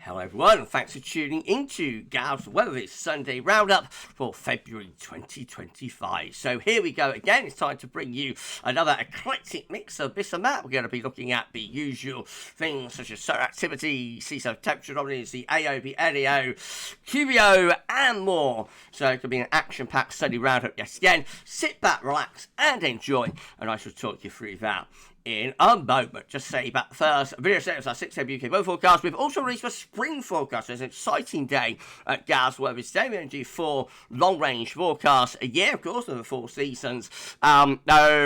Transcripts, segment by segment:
Hello everyone, and thanks for tuning into GavsWeatherVids Sunday Roundup for February 2025. So here we go again, it's time to bring you another eclectic mix of this and that. We're going to be looking at the usual things such as solar activity, sea surface temperature anomalies, the AOB, LEO, QBO and more. So it could be an action-packed Sunday Roundup yet again. Sit back, relax and enjoy, and I shall talk you through that in a moment. Just say back first, video settings our 6 a.m. UK weather forecast. We've also released a spring forecast. It's an exciting day at GavsWeatherVids. Today we're going to do 4 long-range forecasts a year, of course, of the 4 seasons. Now,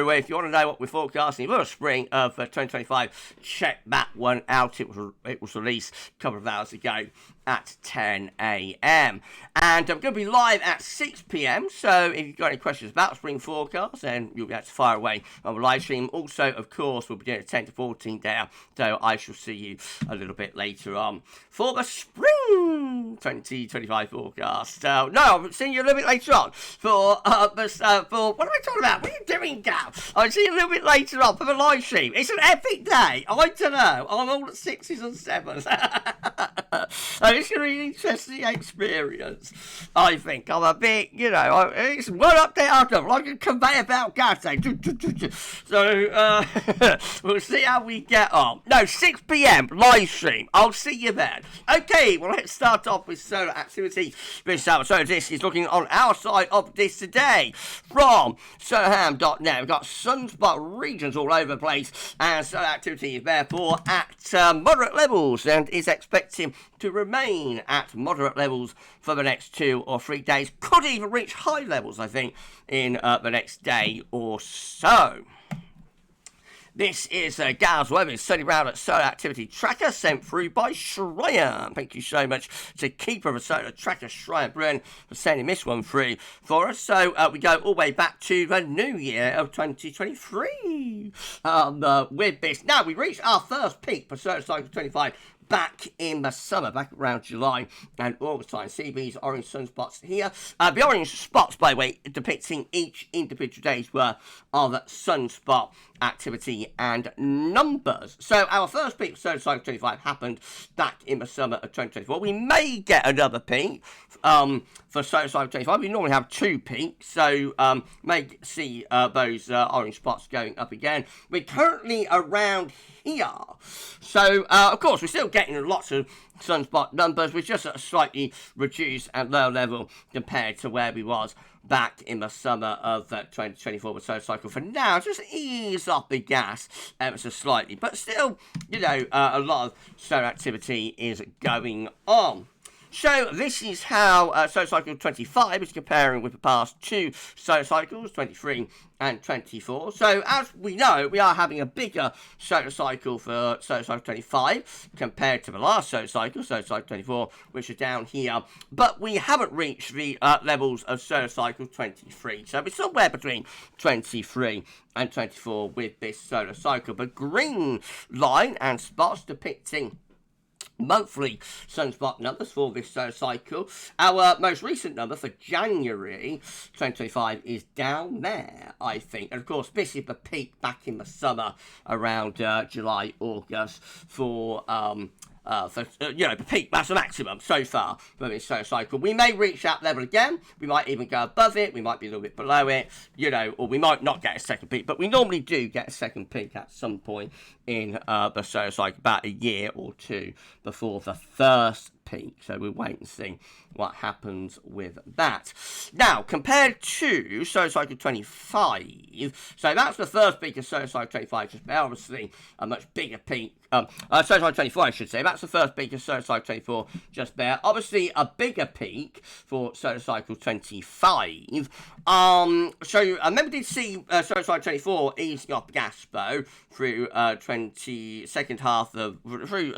if you want to know what we're forecasting for the spring of 2025, check that one out. It was released a couple of hours ago at 10 a.m. And I'm going to be live at 6 p.m. So if you've got any questions about spring forecast, then you'll be able to fire away on the live stream. Also, of course, we'll be doing a 10 to 14 there. So I shall see you a little bit later on for the spring 2025 forecast. No, I'll see you a little bit later on for what am I talking about? What are you doing, Gav? I'll see you a little bit later on for the live stream. It's an epic day. I don't know. I'm all at 6s and 7s. It's going to be an interesting experience, I think. I'm a bit, it's one update after, like a conveyor belt gas thing. So, we'll see how we get on. No, 6 p.m, live stream. I'll see you then. Okay, well, let's start off with solar activity. This solar disk is looking on our side of this today. From solarham.net, we've got sunspot regions all over the place, and solar activity is therefore at moderate levels and is expecting to remain at moderate levels for the next 2 or 3 days. Could even reach high levels, I think, in the next day or so. This is GavsWeatherVids Sunday Roundup Solar Activity Tracker sent through by Schreier. Thank you so much to Keeper of the Solar Tracker, Schreier Brun, for sending this one through for us. So we go all the way back to the new year of 2023 with this. Now, we reached our first peak for Solar Cycle 25 back in the summer, back around July and August time. See these orange sunspots here. The orange spots, by the way, depicting each individual day's worth of sunspot activity and numbers. So our first peak for Solar Cycle 25 happened back in the summer of 2024. We may get another peak for Solar Cycle 25. We normally have 2 peaks, so may see those orange spots going up again. We're currently around here. So, of course, we're still getting lots of sunspot numbers. We're just at a slightly reduced and lower level compared to where we was back in the summer of 2024 with Solar Cycle. For now, just ease off the gas ever so slightly. But still, a lot of solar activity is going on. So this is how Solar Cycle 25 is comparing with the past 2 solar cycles, 23 and 24. So as we know, we are having a bigger solar cycle for Solar Cycle 25 compared to the last solar cycle, Solar Cycle 24, which are down here. But we haven't reached the levels of Solar Cycle 23. So we're somewhere between 23 and 24 with this solar cycle. The green line and spots depicting monthly sunspot numbers for this solar cycle. Our most recent number for January 2025 is down there, I think. And of course, this is the peak back in the summer around July, August for the peak. That's the maximum so far for this solar cycle. We may reach that level again. We might even go above it. We might be a little bit below it, or we might not get a second peak. But we normally do get a second peak at some point in the solar cycle, about a year or 2 before the first peak. So we'll wait and see what happens with that. Now, compared to Solar Cycle 25, so that's the first peak of Solar Cycle 25, just obviously a much bigger peak. Solar Cycle 24, I should say. That's the first peak of Solar Cycle 24, just there. Obviously, a bigger peak for Solar Cycle 25. So, I remember did see Solar Cycle 24 easing off gas, though, through second half of through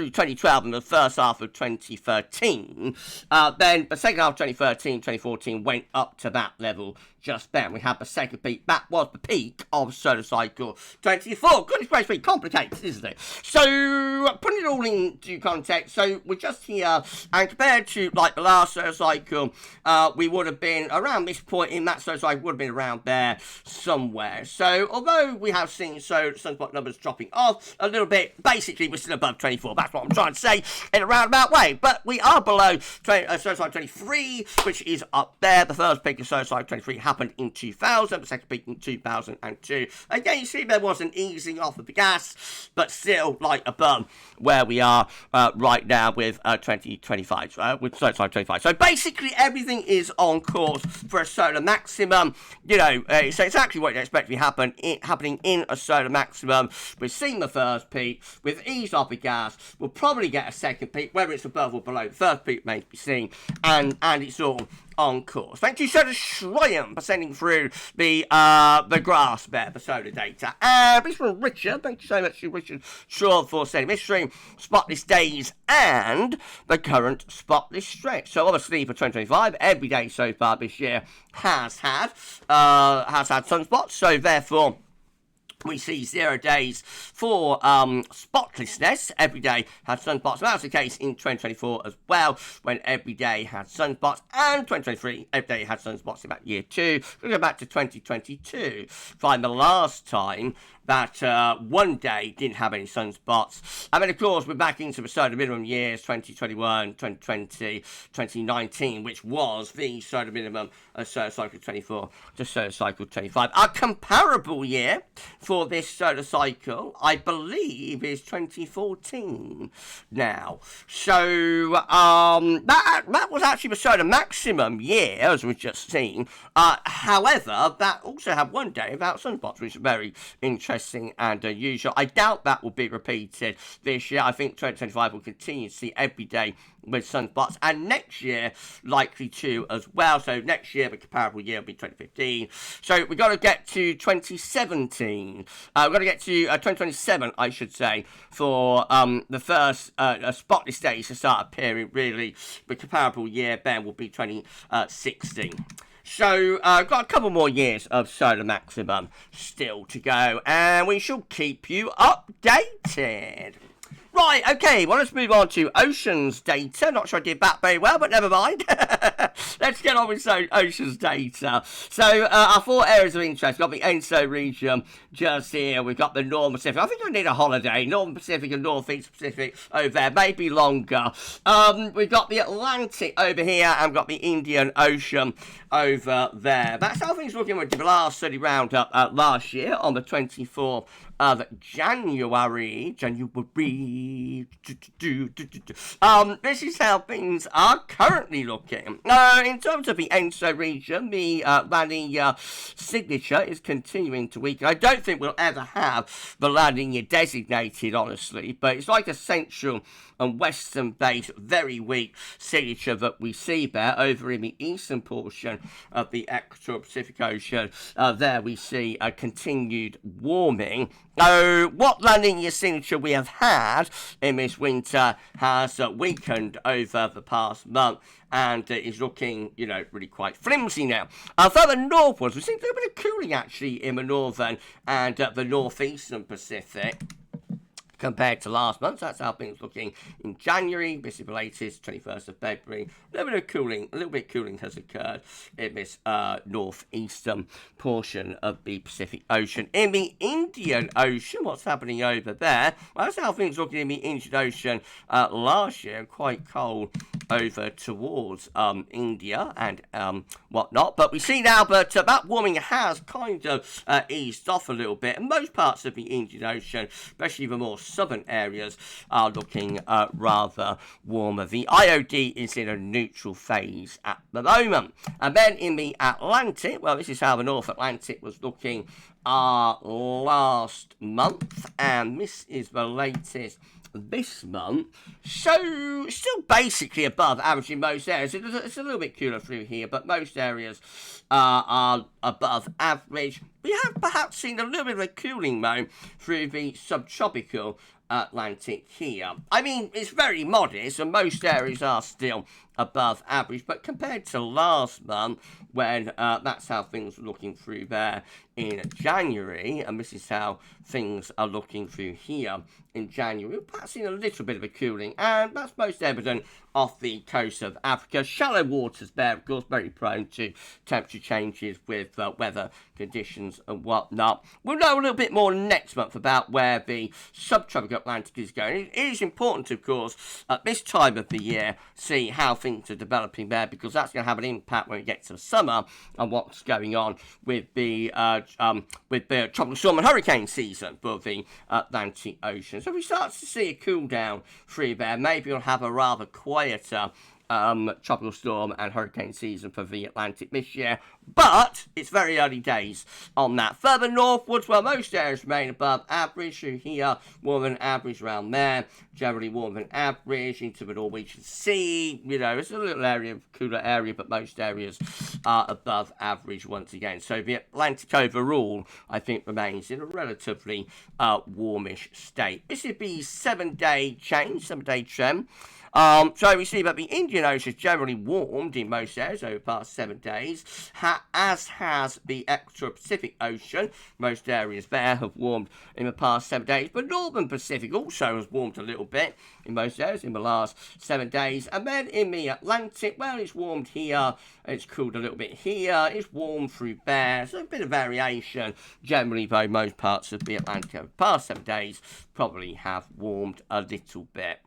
2012 and the first half of 2013. Then the second half of 2013, 2014 went up to that level just then. We had the second peak. That was the peak of solar cycle 24. Goodness gracious, very complicated, isn't it? So, putting it all into context, so we're just here, and compared to, like, the last solar cycle, we would have been around this point in that solar cycle, would have been around there somewhere. So, although we have seen sunspot numbers dropping off a little bit, basically we're still above 24. That's what I'm trying to say in a roundabout way. But we are below solar cycle 23, which is up there. The first peak of solar cycle 23 happened in 2000, the second peak in 2002. Again, you see there was an easing off of the gas, but still, like, above where we are right now with 2025, with solar cycle 25. So basically, everything is on course for a solar maximum. You know, so it's actually what you expect to be happening in a solar maximum. We've seen the first peak. With ease off the gas, we'll probably get a second peak, whether it's above or below the first peak remains to be seen, and it's all on course. Thank you so much, Shriam, for sending through the graphs there, the solar data. And this from Richard. Thank you so much to Richard Shaw for sending this stream, spotless days, and the current spotless stretch. So obviously for 2025, every day so far this year has had sunspots. So therefore, we see 0 days for spotlessness. Every day had sunspots. That was the case in 2024 as well, when every day had sunspots. And 2023, every day had sunspots in about year 2. We'll go back to 2022. Find the last time that one day didn't have any sunspots. And then, of course, we're back into the solar minimum years, 2021, 2020, 2019, which was the solar minimum of solar cycle 24 to solar cycle 25. Our comparable year for this solar cycle, I believe, is 2014 now. So, that was actually the solar maximum year, as we've just seen. However, that also had one day without sunspots, which is very interesting and unusual. I doubt that will be repeated this year. I think 2025 will continue to see every day with sunspots, and next year likely to as well. So next year, the comparable year will be 2015. So we've got to get to 2017. We've got to get to 2027, I should say, for the first spotless days to start appearing. Really, the comparable year then will be 2016. So, got a couple more years of solar maximum still to go, and we shall keep you updated. Right, okay, well, let's move on to oceans data. Not sure I did that very well, but never mind. Let's get on with oceans data. So, our 4 areas of interest. We've got the ENSO region just here. We've got the Northern Pacific. I think I need a holiday. Northern Pacific and Northeast Pacific over there. Maybe longer. We've got the Atlantic over here, and we've got the Indian Ocean over there. That's how things looking with the last study roundup last year on the 24th of January. This is how things are currently looking. In terms of the ENSO region, the La Nina signature is continuing to weaken. I don't think we'll ever have the La Nina designated, honestly, but it's like a central and western based, very weak signature that we see there over in the eastern portion of the equatorial Pacific Ocean. There we see a continued warming. What La Nina signature we have had in this winter has weakened over the past month, and is looking, you know, really quite flimsy now. Further northwards, we've seen a little bit of cooling actually in the northern and the northeastern Pacific compared to last month. That's how things looking in January. This is the latest, 21st of February. A little bit of cooling has occurred in this northeastern portion of the Pacific Ocean. In the Indian Ocean, what's happening over there? Well, that's how things looking in the Indian Ocean last year. Quite cold over towards India and whatnot. But we see now that that warming has kind of eased off a little bit. And most parts of the Indian Ocean, especially the more southern areas, are looking rather warmer. The IOD is in a neutral phase at the moment. And then in the Atlantic, well, this is how the North Atlantic was looking last month, and this is the latest this month. So still basically above average in most areas. It's a little bit cooler through here, but most areas are above average. We have perhaps seen a little bit of a cooling though through the subtropical Atlantic here. I mean, it's very modest, and most areas are still above average, but compared to last month, when that's how things were looking through there in January, and this is how things are looking through here in January, we're perhaps seeing a little bit of a cooling, and that's most evident off the coast of Africa. Shallow waters there, of course, very prone to temperature changes with weather conditions and whatnot. We'll know a little bit more next month about where the subtropical Atlantic is going. It is important, of course, at this time of the year, see how things are developing there, because that's going to have an impact when we get to the summer and what's going on with the tropical storm and hurricane season for the Atlantic Ocean. So if we start to see a cool down through there, maybe we'll have a rather quieter tropical storm and hurricane season for the Atlantic this year, but it's very early days on that. Further northwards, well, most areas remain above average. So here, warmer than average around there, generally warmer than average into the Norwegian Sea. You know, it's a little area, cooler area, but most areas are above average once again. So the Atlantic overall, I think, remains in a relatively warmish state. This is the 7-day change, 7-day trend. So we see that the Indian Ocean has generally warmed in most areas over the past 7 days, as has the extra-Pacific Ocean. Most areas there have warmed in the past 7 days, but Northern Pacific also has warmed a little bit in most areas in the last 7 days. And then in the Atlantic, well, it's warmed here, it's cooled a little bit here, it's warmed through there, so a bit of variation. Generally, though, most parts of the Atlantic over the past 7 days probably have warmed a little bit.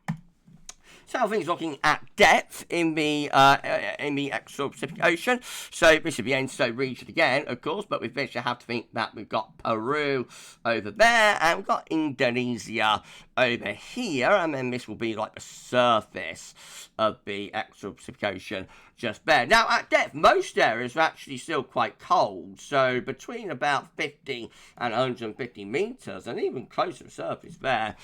So how things looking at depth in the extra-Pacific Ocean. So this is the ENSO region again, of course, but with this you have to think that we've got Peru over there, and we've got Indonesia over here, and then this will be like the surface of the extra-Pacific Ocean just there. Now, at depth, most areas are actually still quite cold, so between about 50 and 150 metres, and even closer to the surface there,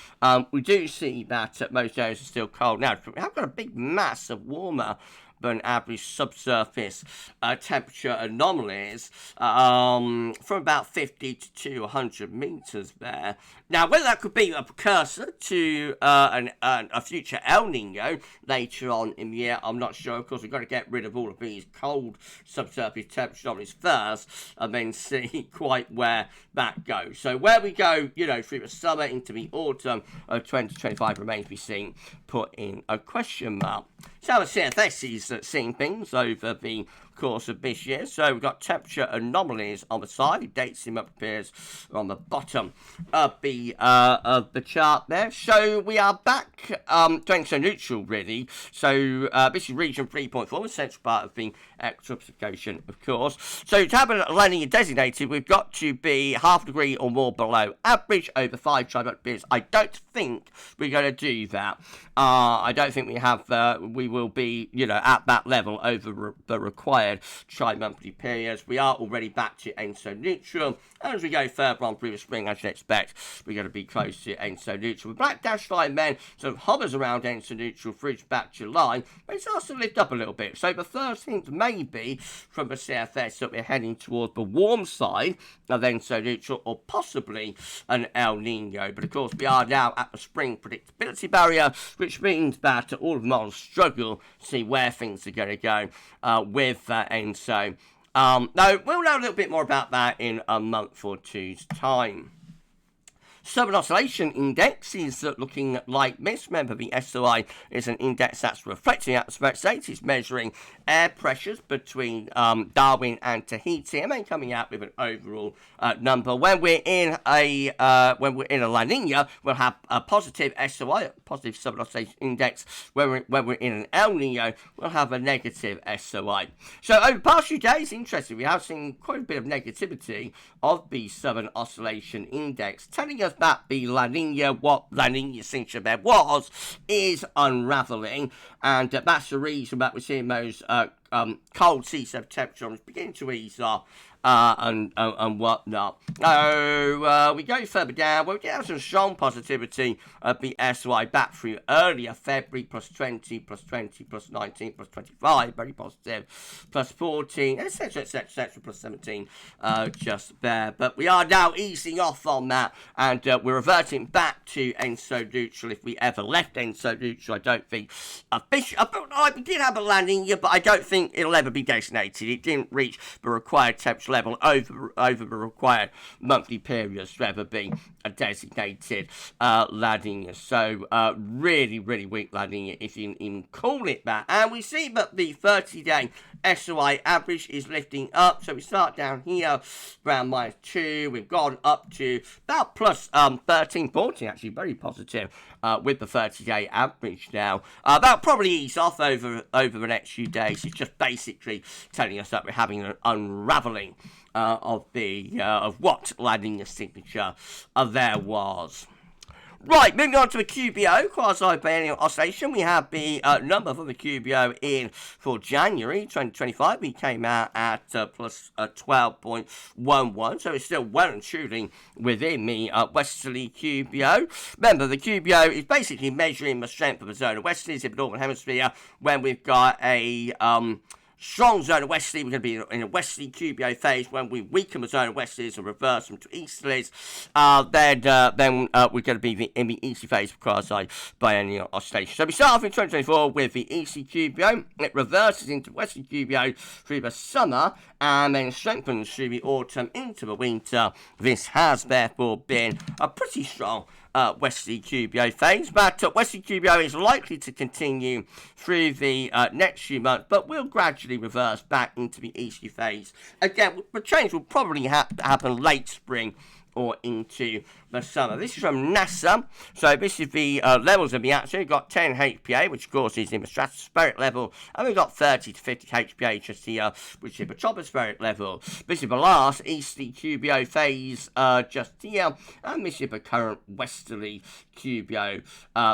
we do see that most areas are still cold. Now, we have got a big mass of warmer than average subsurface temperature anomalies from about 50 to 200 metres there. Now, whether that could be a precursor to a future El Nino later on in the year, I'm not sure. Of course, we've got to get rid of all of these cold subsurface temperature anomalies first, and then see quite where that goes. So where we go, you know, through the summer into the autumn of 2025 remains to be seen, put in a question mark. So the CFS is seeing things over the course of this year. So we've got temperature anomalies on the side. Date sim up appears on the bottom of the chart there. So we are back to ENSO neutral, really. So this is region 3.4, the central part of the extra-Pacific Ocean, of course. So to have a La Nina designated, we've got to be half a degree or more below average over 5 tri-monthly periods. I don't think we're going to do that. I don't think we have. We will be, you know, at that level over the required tri-monthly periods. We are already back to ENSO neutral, and as we go further on through the spring, as you expect, we're going to be close to ENSO neutral. The black dashed line then sort of hovers around ENSO neutral through back July, but it starts to lift up a little bit. So the first hint may be from the CFS that we're heading toward the warm side of ENSO neutral, or possibly an El Nino. But of course, we are now at the spring predictability barrier, which means that all of the models struggle to see where things are going to go with ENSO. Now, we'll know a little bit more about that in a month or two's time. Southern Oscillation Index is looking like this. Remember, the SOI is an index that's reflecting atmospheric state. It's measuring air pressures between Darwin and Tahiti, and then coming out with an overall number. When we're in a La Nina, we'll have a positive SOI, positive Southern Oscillation Index. When we're in an El Nino, we'll have a negative SOI. So over the past few days, interesting, we have seen quite a bit of negativity of the Southern Oscillation Index, telling us that the La Nina, what La Nina signature there was, is unravelling, and that's the reason that we're seeing those cold sea surface temperatures beginning to ease off and whatnot. So we go further down. Well, we get some strong positivity of the SY back through earlier February, plus 20, plus 20, plus 19, plus 25, very positive, plus 14, etc., etc., etc., plus 17, just there. But we are now easing off on that, and we're reverting back to ENSO neutral if we ever left ENSO neutral. I don't think we did have a landing, but I don't think it'll ever be designated. It didn't reach the required temperature level over the required monthly periods to ever be a designated landing. So really, really weak landing, if you can call it that. And we see that the 30-day SOI average is lifting up. So we start down here around -2. We've gone up to about plus 13, 14, actually very positive with the 30-day average now. That'll probably ease off over the next few days. It's just basically telling us that we're having an unraveling of what landing the signature there was. Right, moving on to the QBO, quasi-biennial oscillation. We have the number for the QBO in for January 2025. We came out at plus 12.11, so it's still well and truly within the westerly QBO. Remember, the QBO is basically measuring the strength of the zone of westerlies in the northern hemisphere when we've got a strong zone of westerly. We're going to be in a westerly QBO phase. When we weaken the zone of westerlies and reverse them to easterlies, then we're going to be in the easterly phase of quasi-biennial oscillation. So we start off in 2024 with the easterly QBO. It reverses into westerly QBO through the summer and then strengthens through the autumn into the winter. This has therefore been a pretty strong westerly QBO phase, but westerly QBO is likely to continue through the next few months, but will gradually reverse back into the easterly phase. Again, the change will probably happen late spring or into the summer. This is from NASA. So this is the levels of the atmosphere. We've got 10 HPA, which of course is in the stratospheric level, and we've got 30 to 50 HPA just here, which is the tropospheric level. This is the last easterly QBO phase just here, and this is the current westerly QBO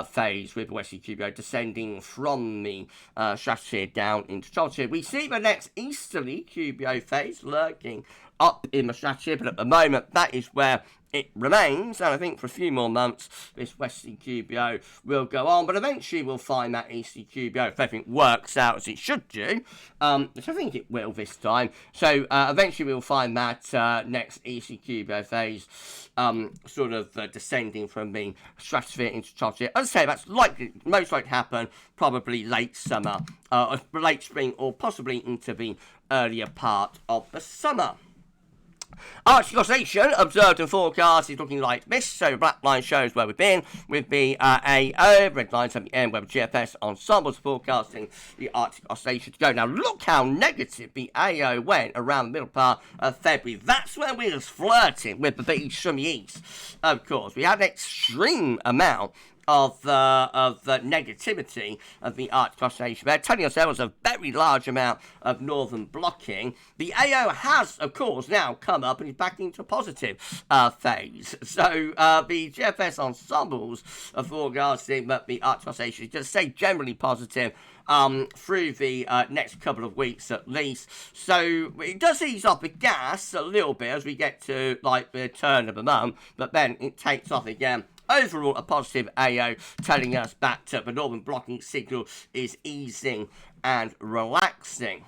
phase, with the westerly QBO descending from the stratosphere down into troposphere. We see the next easterly QBO phase lurking up in the stratosphere, but at the moment that is where it remains, and I think for a few more months this westerly QBO will go on, but eventually we'll find that easterly QBO, if everything works out as it should do, which I think it will this time. So eventually we'll find that next easterly QBO phase sort of descending from the stratosphere into troposphere. As I say, that's most likely to happen probably late summer, late spring, or possibly into the earlier part of the summer. Arctic oscillation observed and forecast is looking like this. So black line shows where we've been with the AO, red lines at the end where the GFS ensembles forecasting the Arctic oscillation to go. Now look how negative the AO went around the middle part of February. That's when we was flirting with the beach from the east. Of course, we had an extreme amount of the negativity of the Arctic oscillation. They're telling us there was a very large amount of northern blocking. The AO has, of course, now come up and is back into a positive phase. So the GFS ensembles are forecasting that the Arctic oscillation is going to stay generally positive through the next couple of weeks at least. So it does ease off the gas a little bit as we get to like the turn of the month, but then it takes off again. Overall, a positive AO telling us that the northern blocking signal is easing and relaxing.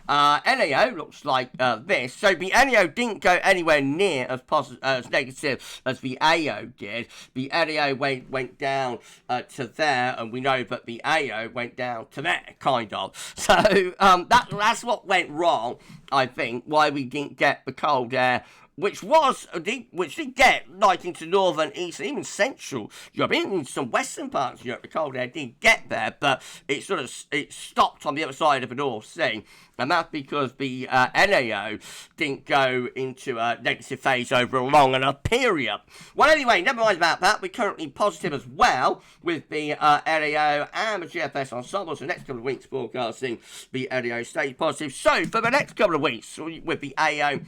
NAO looks like this. So the NAO didn't go anywhere near as negative as the AO did. The NAO went down to there, and we know that the AO went down to there, kind of. So that's what went wrong, I think, why we didn't get the cold air, which did get like into northern, eastern, even central Europe, even in some western parts of Europe. The cold air did get there, but it stopped on the other side of the North Sea, and that's because the NAO didn't go into a negative phase over a long enough period. Well, anyway, never mind about that. We're currently positive as well with the NAO and the GFS ensemble. So the next couple of weeks forecasting the NAO stays positive. So for the next couple of weeks with the AO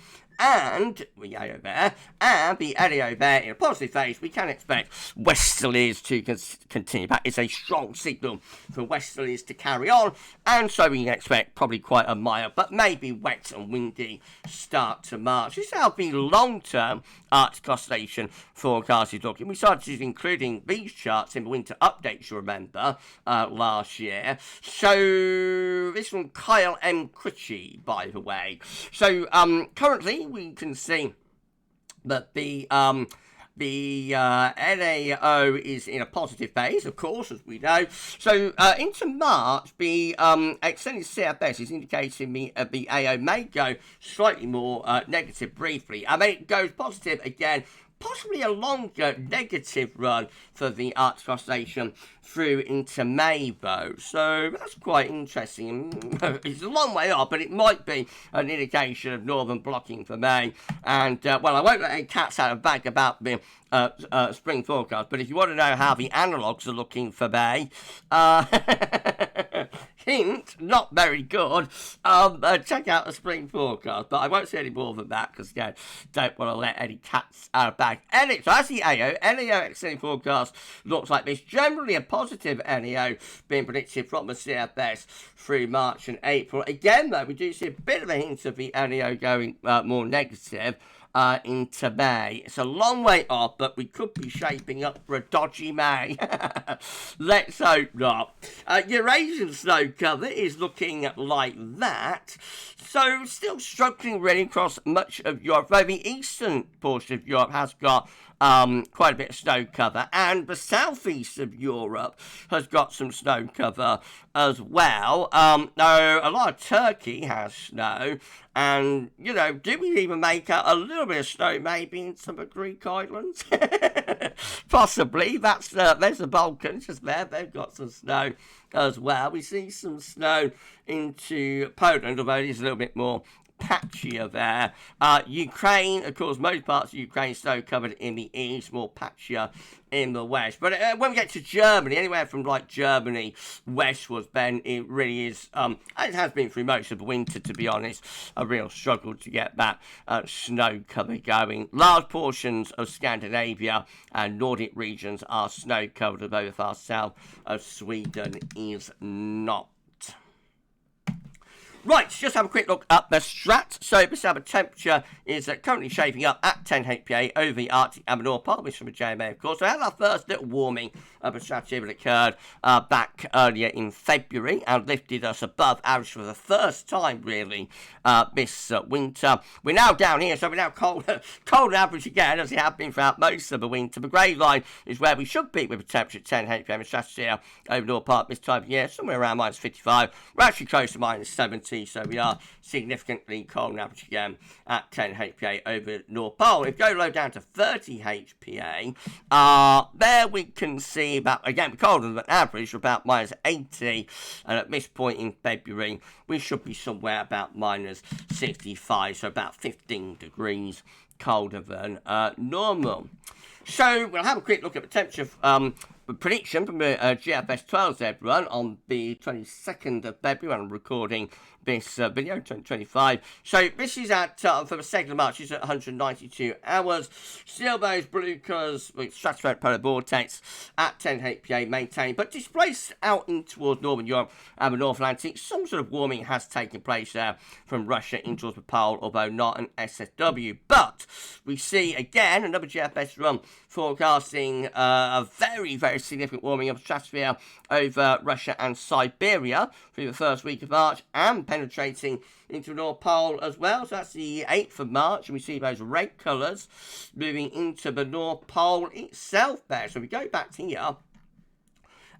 and the AO there, and the LEO there in a positive phase, we can expect westerlies to continue. That is a strong signal for westerlies to carry on, and so we can expect probably quite a mild, but maybe wet and windy start to March. This is how the long-term Arctic oscillation forecast is looking. We started including these charts in the winter updates, you remember, last year. So this from Kyle M. Critchie, by the way. So currently we can see that the NAO is in a positive phase, of course, as we know. So into March, the extended CFS is indicating the AO may go slightly more negative briefly. I mean, it goes positive again, possibly a longer negative run for the Arctic oscillation through into May, though. So that's quite interesting. It's a long way off, but it might be an indication of northern blocking for May. And, well, I won't let any cats out of the bag about the spring forecast, but if you want to know how the analogues are looking for May, hint, not very good. Check out the spring forecast, but I won't say any more than that because again, don't want to let any cats out of bag. So that's the AO. NEO extended forecast looks like this. Generally a positive NEO being predicted from the CFS through March and April. Again, though, we do see a bit of a hint of the NEO going more negative into May. It's a long way off, but we could be shaping up for a dodgy May. Let's hope not. Eurasian snow cover is looking like that. So still struggling really across much of Europe, though the eastern portion of Europe has got quite a bit of snow cover, and the southeast of Europe has got some snow cover as well. Now, a lot of Turkey has snow, and, you know, do we even make out a little bit of snow maybe in some of the Greek islands? Possibly. There's the Balkans just there. They've got some snow as well. We see some snow into Poland, although it is a little bit more patchier there. Ukraine, of course, most parts of Ukraine snow covered in the east, more patchier in the west. But when we get to Germany, anywhere from like Germany westwards, then it really is, it has been through most of the winter, to be honest, a real struggle to get that snow cover going. Large portions of Scandinavia and Nordic regions are snow covered, although the far south of Sweden is not. Right, just have a quick look at the strat. So this summer temperature is currently shaping up at 10 HPA over the Arctic and the North Pole, which from the JMA, of course. So we had our first little warming of the stratosphere that occurred back earlier in February and lifted us above average for the first time, really, this winter. We're now down here, so we're now cold average again, as it has been throughout most of the winter. The grey line is where we should be with a temperature at 10 HPA in the stratosphere over North Park this time of year, somewhere around minus 55. We're actually close to minus 70. So we are significantly cold average again at 10 HPA over North Pole. If we go low down to 30 HPA, there we can see about, again, colder than average, about minus 80. And at this point in February, we should be somewhere about minus 65, so about 15 degrees colder than normal. So we'll have a quick look at the temperature prediction from the GFS 12Z run on the 22nd of February when I'm recording this video, 2025. So this is at, for the 2nd of March, it's at 192 hours. Still those blue colours with stratospheric polar vortex at 10 HPA maintained, but displaced out in towards Northern Europe and the North Atlantic. Some sort of warming has taken place there from Russia in towards the pole, although not an SSW. But we see, again, another GFS run forecasting a very, very significant warming of the stratosphere over Russia and Siberia through the first week of March and penetrating into the North Pole as well. So that's the 8th of March, and we see those red colours moving into the North Pole itself there. So we go back to here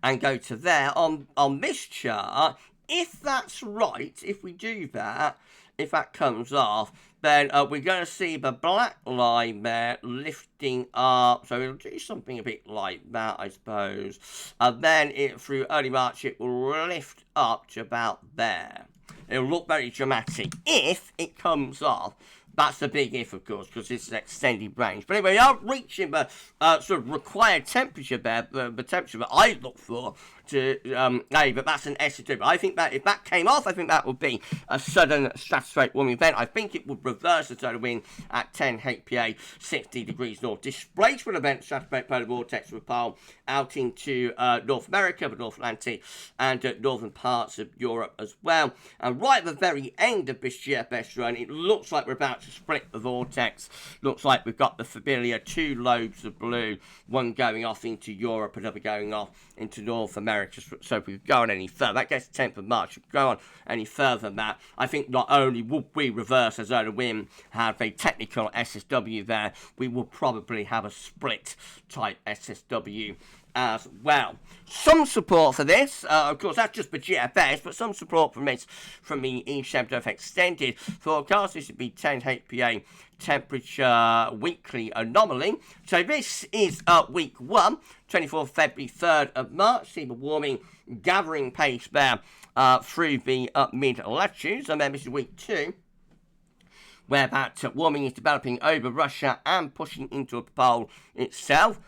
and go to there on this chart. If that's right, if we do that, if that comes off, then we're going to see the black line there lifting up. So it'll do something a bit like that, I suppose. And then through early March, it will lift up to about there. It'll look very dramatic. If it comes off, that's the big if, of course, because it's an extended range. But anyway, we are reaching the sort of required temperature there, the temperature that I look for but that's an SSW. But I think that if that came off, I think that would be a sudden stratospheric warming event. I think it would reverse the solar wind at 10 HPA, 60 degrees north. Displacement event, stratospheric polar vortex would pile out into North America, the North Atlantic, and northern parts of Europe as well. And right at the very end of this GFS run, it looks like we're about to split the vortex. Looks like we've got the familiar two lobes of blue, one going off into Europe, another going off into North America. So if we go on any further, that gets the 10th of March. If we go on any further than that, I think not only would we reverse a zone of wind, have a technical SSW there, we will probably have a split type SSW as well. Some support for this, of course that's just the GFS, but some support from this from the ECMWF extended forecast. This would be 10 HPA temperature weekly anomaly. So this is week 1, 24th February, 3rd of March. See the warming gathering pace there through the mid-latitudes, and then this is week 2, where that warming is developing over Russia and pushing into a pole itself.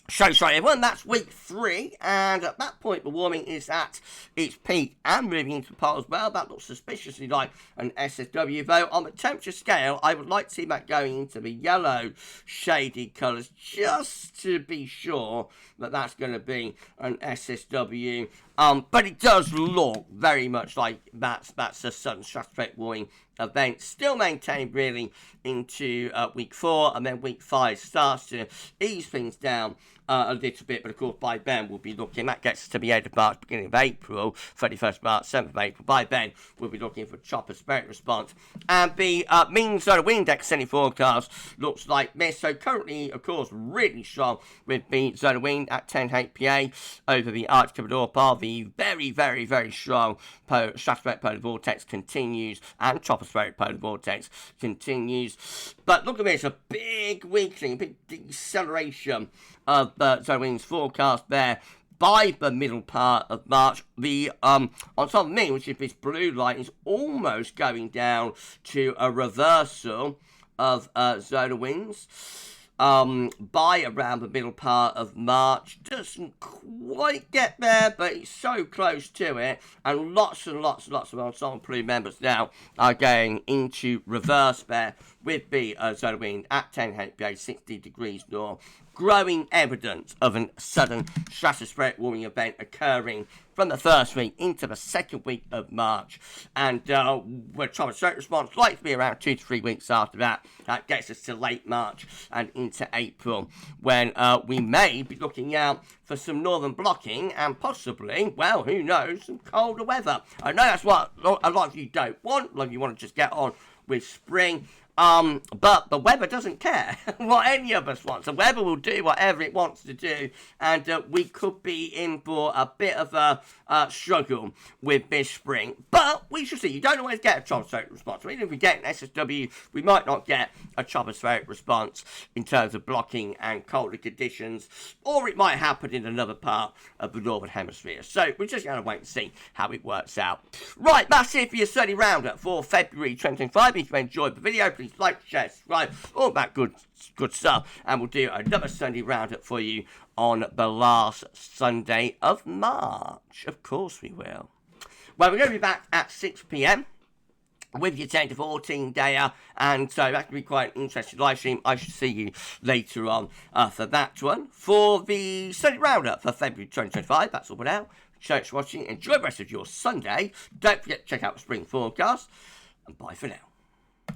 So sorry everyone, that's week 3, and at that point the warming is at its peak and moving into the pole as well. That looks suspiciously like an SSW, though on the temperature scale I would like to see that going into the yellow shaded colours just to be sure that that's going to be an SSW. But it does look very much like that's a sudden stratospheric warming event, still maintained really into week 4, and then week 5 starts to ease things down a little bit, but of course by then we'll be looking, that gets us to the end of March, beginning of April, 31st March, 7th of April. By then we'll be looking for tropospheric response, and the mean solar wind extended forecast looks like this. So currently, of course, really strong with the solar wind at 10 HPA over the Arctic Ecuador pole. The very, very, very strong stratospheric polar vortex continues, and tropospheric polar vortex continues. But look at this, a big weakening, a big deceleration of solar wind's forecast there by the middle part of March. The on top of me, which is this blue line, is almost going down to a reversal of solar winds by around the middle part of March. Doesn't quite get there, but it's so close to it, and lots of ensemble plume members now are going into reverse there with the solar wind at 10 HPA, 60 degrees north. Growing evidence of a sudden stratospheric warming event occurring from the first week into the second week of March, and we're trying to response likely to be around 2 to 3 weeks after that. That gets us to late March and into April, when we may be looking out for some northern blocking and possibly, well, who knows, some colder weather. I know that's what a lot of you don't want. A lot of you want to just get on with spring. But the weather doesn't care what any of us wants. The weather will do whatever it wants to do, and we could be in for a bit of a struggle with this spring. But we shall see. You don't always get a tropospheric response. Even if we get an SSW, we might not get a tropospheric response in terms of blocking and colder conditions, or it might happen in another part of the northern hemisphere. So we're just going to wait and see how it works out. Right, that's it for your Sunday Roundup for February 2025. If you enjoyed the video, please like, share, subscribe, all that good stuff, and we'll do another Sunday Roundup for you on the last Sunday of March. Of course we will. Well, we're going to be back at 6 p.m. with your 10 to 14 dayer, and so that's going to be quite an interesting live stream. I should see you later on for that one. For the Sunday Roundup for February 2025, that's all for now. Thanks for watching. Enjoy the rest of your Sunday. Don't forget to check out the spring forecast, and bye for now.